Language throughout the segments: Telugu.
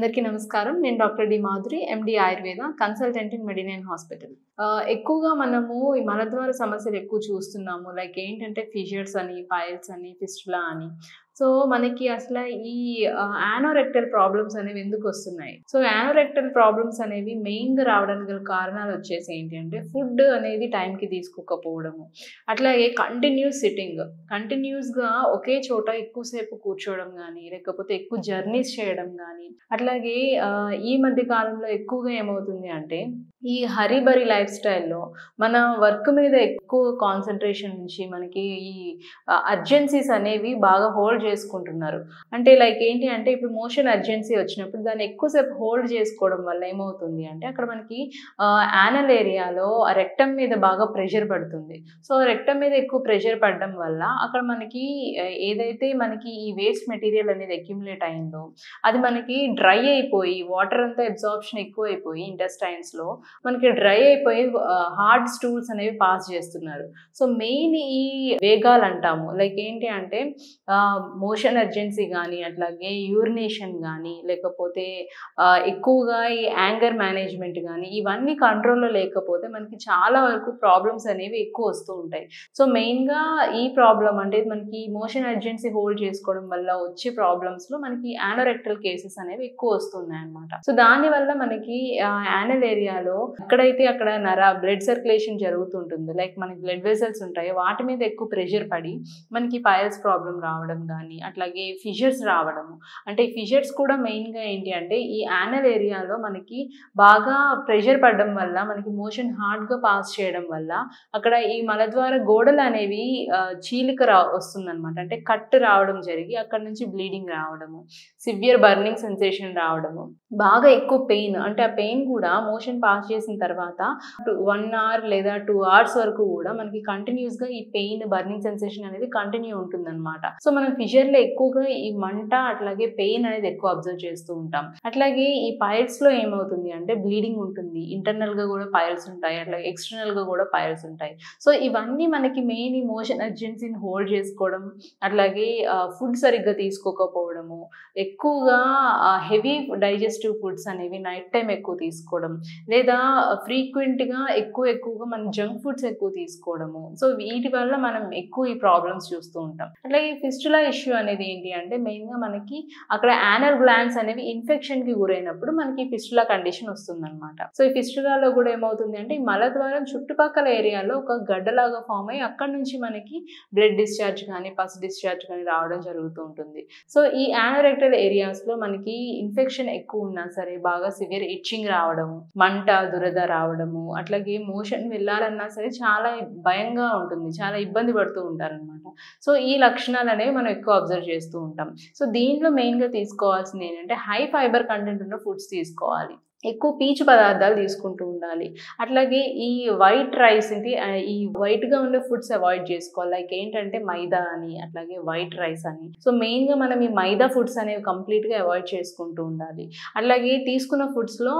అందరికీ నమస్కారం. నేను doctor D Madhuri, MD Ayurveda, consultant in Medinine hospital. ఎక్కువగా మనము ఈ మలద్వార సమస్యలు ఎక్కువ చూస్తున్నాము. లైక్ ఏంటంటే ఫిషర్స్ అని, పైల్స్ అని, ఫిస్టులా అని. సో, మనకి అసల ఈ యానోరెక్టల్ ప్రాబ్లమ్స్ అనేవి ఎందుకొస్తున్నాయి? సో, యానోరెక్టల్ ప్రాబ్లమ్స్ అనేవి మెయిన్‌గా రావడానికి గల కారణాలు వచ్చేసి ఏంటి అంటే ఫుడ్ అనేది టైంకి తీసుకోకపోవడము. అట్లాగే కంటిన్యూస్ సిట్టింగ్. కంటిన్యూస్‌గా ఒకే చోట ఎక్కువ సేపు కూర్చోవడం గానీ, లేకపోతే ఎక్కువ జర్నీస్ చేయడం గానీ, అట్లాగే ఈ మధ్య కాలంలో ఎక్కువగా ఏమవుతుంది అంటే ఈ హరీ బరీ లైఫ్ స్టైల్‌లో మన వర్క్ మీద ఎక్కువ కాన్సంట్రేషన్ నుంచి మనకి ఈ అర్జెన్సీస్ అనేవి బాగా హోల్డ్ చేసుకుంటున్నారు. అంటే లైక్ ఏంటి అంటే ఇప్పుడు మోషన్ అర్జెన్సీ వచ్చినప్పుడు దాన్ని ఎక్కువసేపు హోల్డ్ చేసుకోవడం వల్ల ఏమవుతుంది అంటే అక్కడ మనకి యానల్ ఏరియాలో రెక్టమ్ మీద బాగా ప్రెషర్ పడుతుంది. సో, రెక్టమ్ మీద ఎక్కువ ప్రెషర్ పడడం వల్ల అక్కడ మనకి ఏదైతే మనకి ఈ వేస్ట్ మెటీరియల్ అనేది అక్యుములేట్ అయిందో అది మనకి డ్రై అయిపోయి వాటర్ అంతా అబ్సార్ప్షన్ ఎక్కువైపోయి ఇంటెస్టైన్స్‌లో మనకి డ్రై అయిపోయి హార్డ్ స్టూల్స్ అనేవి పాస్ చేస్తున్నారు. సో, మెయిన్ ఈ వేగాలు అంటాము. లైక్ ఏంటి అంటే మోషన్ అర్జెన్సీ గానీ, అట్లాగే యూరినేషన్ గానీ, లేకపోతే ఎక్కువగా ఈ యాంగర్ మేనేజ్‌మెంట్ గానీ, ఇవన్నీ కంట్రోల్‌లో లేకపోతే మనకి చాలా వరకు ప్రాబ్లమ్స్ అనేవి ఎక్కువ వస్తూ ఉంటాయి. సో, మెయిన్‌గా ఈ ప్రాబ్లమ్ అంటే మనకి మోషన్ అర్జెన్సీ హోల్డ్ చేసుకోవడం వల్ల వచ్చే ప్రాబ్లమ్స్‌లో మనకి యానోరెక్టల్ కేసెస్ అనేవి ఎక్కువ వస్తున్నాయన్నమాట. సో, దానివల్ల మనకి యానల్ ఏరియాలో ఎక్కడైతే అక్కడ బ్లడ్ సర్క్యులేషన్ జరుగుతుంటుందో లైక్ మనకి బ్లడ్ వెసల్స్ ఉంటాయో వాటి మీద ఎక్కువ ప్రెషర్ పడి మనకి పైల్స్ ప్రాబ్లమ్ రావడం గానీ, అట్లాగే ఫిషర్స్ రావడము. అంటే ఈ ఫిషర్స్ కూడా మెయిన్‌గా ఏంటి అంటే ఈ యానల్ ఏరియాలో మనకి బాగా ప్రెషర్ పడడం వల్ల మనకి మోషన్ హార్డ్‌గా పాస్ చేయడం వల్ల అక్కడ ఈ మలద్వార గోడలు అనేవి చీలిక వస్తుందనమాట. అంటే కట్ రావడం జరిగి అక్కడి నుంచి బ్లీడింగ్ రావడము, సివియర్ బర్నింగ్ సెన్సేషన్ రావడము, బాగా ఎక్కువ పెయిన్ అంటే ఆ పెయిన్ కూడా మోషన్ పాస్ చేసిన తర్వాత 1 అవర్ లేదా 2 అవర్స్ వరకు కూడా మనకి కంటిన్యూస్‌గా ఈ పెయిన్, బర్నింగ్ సెన్సేషన్ అనేది కంటిన్యూ ఉంటుందన్నమాట. సో, మనం ఫిషర్‌లో ఎక్కువగా ఈ మంట అట్లాగే పెయిన్ అనేది ఎక్కువ అబ్జర్వ్ చేస్తూ ఉంటాం. అట్లాగే ఈ పైల్స్‌లో ఏమవుతుంది అంటే బ్లీడింగ్ ఉంటుంది. ఇంటర్నల్‌గా కూడా పైల్స్ ఉంటాయి. అట్లాగే ఎక్స్‌టర్నల్‌గా కూడా పైల్స్ ఉంటాయి. సో, ఇవన్నీ మనకి మెయిన్ ఈ మోషన్ అర్జెన్సీని హోల్డ్ చేసుకోవడం, అట్లాగే ఫుడ్ సరిగ్గా తీసుకోకపోవడము, ఎక్కువగా హెవీ డైజెస్టివ్ ఫుడ్స్ అనేవి నైట్ టైమ్ ఎక్కువ తీసుకోవడం, లేదా ఫ్రీక్వెంట్‌గా ఎక్కువగా మనం జంక్ ఫుడ్స్ ఎక్కువ తీసుకోవడము. సో, వీటి వల్ల మనం ఎక్కువ ఈ ప్రాబ్లమ్స్ చూస్తూ ఉంటాం. అట్లాగే ఈ ఫిస్టులా ఇష్యూ అనేది ఏంటి అంటే మెయిన్‌గా మనకి అక్కడ యానల్ గ్లాండ్స్ అనేవి ఇన్ఫెక్షన్‌కి గురైనప్పుడు మనకి ఫిస్టులా కండిషన్ వస్తుందన్నమాట. సో, ఈ ఫిస్టులాలో కూడా ఏమవుతుంది అంటే ఈ మలద్వారం చుట్టుపక్కల ఏరియాలో ఒక గడ్డలాగా ఫామ్ అయ్యి అక్కడి నుంచి మనకి బ్లడ్ డిశ్చార్జ్ కానీ, పస్ డిశ్చార్జ్ కానీ రావడం జరుగుతూ ఉంటుంది. సో, ఈ యానోరెక్టల్ ఏరియాస్‌లో మనకి ఇన్ఫెక్షన్ ఎక్కువ ఉన్నా సరే బాగా సివియర్ ఇచ్చింగ్ రావడము, మంట, దురద రావడము, అట్లాగే మోషన్ వెళ్ళాలన్నా సరే చాలా భయంగా ఉంటుంది. చాలా ఇబ్బంది పడుతూ ఉంటారనమాట. సో, ఈ లక్షణాలనేవి మనం ఎక్కువ అబ్జర్వ్ చేస్తూ ఉంటాం. సో, దీంట్లో మెయిన్‌గా తీసుకోవాల్సింది ఏంటంటే హై ఫైబర్ కంటెంట్ ఉన్న ఫుడ్స్ తీసుకోవాలి. ఎక్కువ పీచు పదార్థాలు తీసుకుంటూ ఉండాలి. అట్లాగే ఈ వైట్ రైస్ ఏంటి ఈ వైట్‌గా ఉండే ఫుడ్స్ అవాయిడ్ చేసుకోవాలి. లైక్ ఏంటంటే మైదా అని, అట్లాగే వైట్ రైస్ అని. సో, మెయిన్‌గా మనం ఈ మైదా ఫుడ్స్ అనేవి కంప్లీట్‌గా అవాయిడ్ చేసుకుంటూ ఉండాలి. అట్లాగే తీసుకున్న ఫుడ్స్‌లో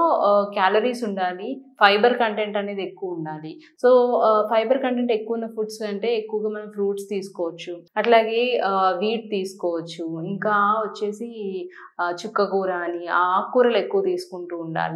క్యాలరీస్ ఉండాలి. ఫైబర్ కంటెంట్ అనేది ఎక్కువ ఉండాలి. సో, ఫైబర్ కంటెంట్ ఎక్కువ ఉన్న ఫుడ్స్ అంటే ఎక్కువగా మనం ఫ్రూట్స్ తీసుకోవచ్చు. అట్లాగే వీట్ తీసుకోవచ్చు. ఇంకా వచ్చేసి చుక్కకూర అని ఆకుకూరలు ఎక్కువ తీసుకుంటూ ఉండాలి.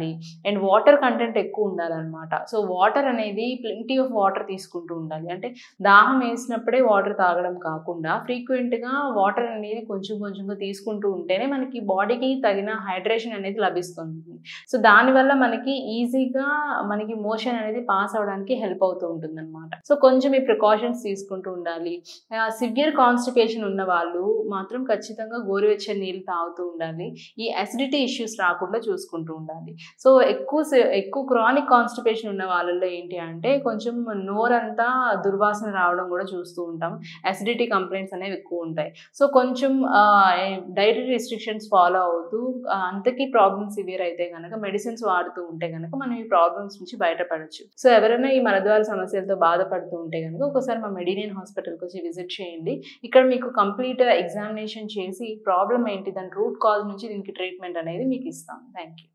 అండ్ వాటర్ కంటెంట్ ఎక్కువ ఉండాలన్నమాట. సో, వాటర్ అనేది ప్లెంటీ ఆఫ్ వాటర్ తీసుకుంటూ ఉండాలి. అంటే దాహం వేసినప్పుడే వాటర్ తాగడం కాకుండా ఫ్రీక్వెంట్‌గా వాటర్ అనేది కొంచెంగా తీసుకుంటూ ఉంటేనే మనకి బాడీకి తగిన హైడ్రేషన్ అనేది లభిస్తుంది. సో, దానివల్ల మనకి ఈజీగా మనకి మోషన్ అనేది పాస్ అవ్వడానికి హెల్ప్ అవుతూ ఉంటుందన్నమాట. సో, కొంచెం ఈ ప్రికాషన్స్ తీసుకుంటూ ఉండాలి. సివియర్ కాన్‌స్టిపేషన్ ఉన్న వాళ్ళు మాత్రం ఖచ్చితంగా గోరువెచ్చని నీళ్ళు తాగుతూ ఉండాలి. ఈ అసిడిటీ ఇష్యూస్ రాకుండా చూసుకుంటూ ఉండాలి. సో, ఎక్కువ క్రానిక్ కాన్‌స్టిపేషన్ ఉన్న వాళ్ళలో ఏంటి అంటే కొంచెం నోరంతా దుర్వాసన రావడం కూడా చూస్తూ ఉంటాం. అసిడిటీ కంప్లెయింట్స్ అనేవి ఎక్కువ ఉంటాయి. సో, కొంచెం డైటరీ రిస్ట్రిక్షన్స్ ఫాలో అవుతూ అంతకి ప్రాబ్లమ్ సివియర్ అయితే గనక మెడిసిన్స్ వాడుతూ ఉంటే గనక మనం ఈ ప్రాబ్లమ్స్ నుంచి బయటపడొచ్చు. సో, ఎవరైనా ఈ మలద్వార సమస్యలతో బాధపడుతూ ఉంటే గనక ఒకసారి మా మెడినైన్ హాస్పిటల్‌కి వచ్చి విజిట్ చేయండి. ఇక్కడ మీకు కంప్లీట్ ఎగ్జామినేషన్ చేసి ప్రాబ్లమ్ ఏంటి, దాని రూట్ కాజ్ నుంచి దీనికి ట్రీట్మెంట్ అనేది మీకు ఇస్తాం. Thank you.